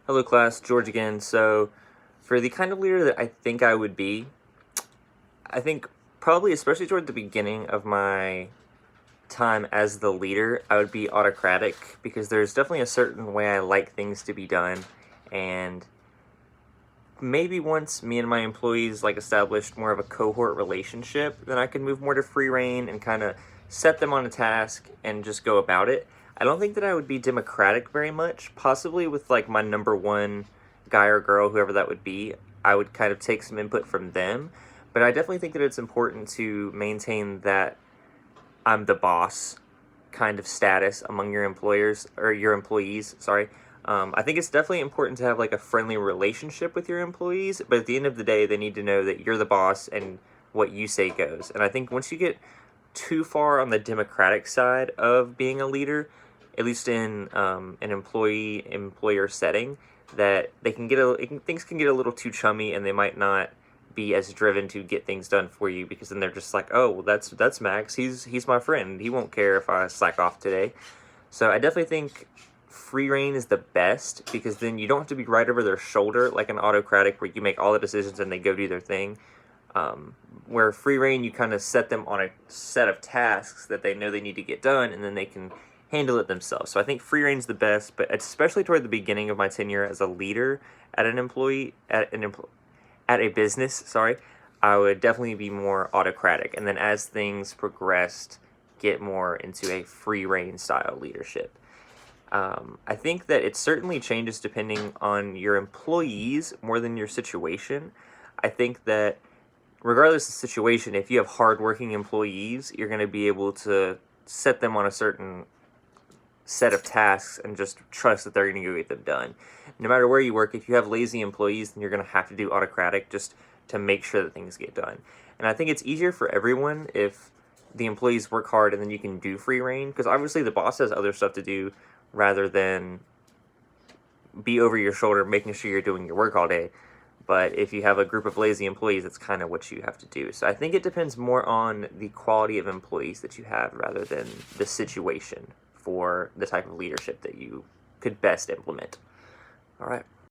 Hello class, George again. So for the kind of leader that I think I would be, I think probably especially toward the beginning of my time as the leader, I would be autocratic because there's definitely a certain way I like things to be done. And maybe once me and my employees established more of a cohort relationship, then I can move more to free reign and kind of set them on a task and just go about it. I don't think that I would be democratic very much. Possibly with my number one guy or girl, whoever that would be, I would kind of take some input from them. But I definitely think that it's important to maintain that I'm the boss kind of status among your employers or your employees. Sorry. I think it's definitely important to have a friendly relationship with your employees, but at the end of the day, they need to know that you're the boss and what you say goes. And I think once you get too far on the democratic side of being a leader, at least in an employee employer setting, that things can get a little too chummy, and they might not be as driven to get things done for you because then they're just like, oh, well, that's Max. He's my friend. He won't care if I slack off today. So I definitely think free reign is the best because then you don't have to be right over their shoulder like an autocratic where you make all the decisions and they go do their thing. Where free reign, you kind of set them on a set of tasks that they know they need to get done, and then they can handle it themselves. So I think free reign is the best, but especially toward the beginning of my tenure as a leader at an employee at a business, sorry, I would definitely be more autocratic. And then as things progressed, get more into a free reign style leadership. I think that it certainly changes depending on your employees more than your situation. I think that regardless of the situation, if you have hardworking employees, you're going to be able to set them on a certain set of tasks and just trust that they're going to go get them done. No matter where you work, if you have lazy employees, then you're going to have to do autocratic just to make sure that things get done. And I think it's easier for everyone if the employees work hard and then you can do free reign, because obviously the boss has other stuff to do rather than be over your shoulder making sure you're doing your work all day. But if you have a group of lazy employees, that's kind of what you have to do. So I think it depends more on the quality of employees that you have rather than the situation for the type of leadership that you could best implement. All right.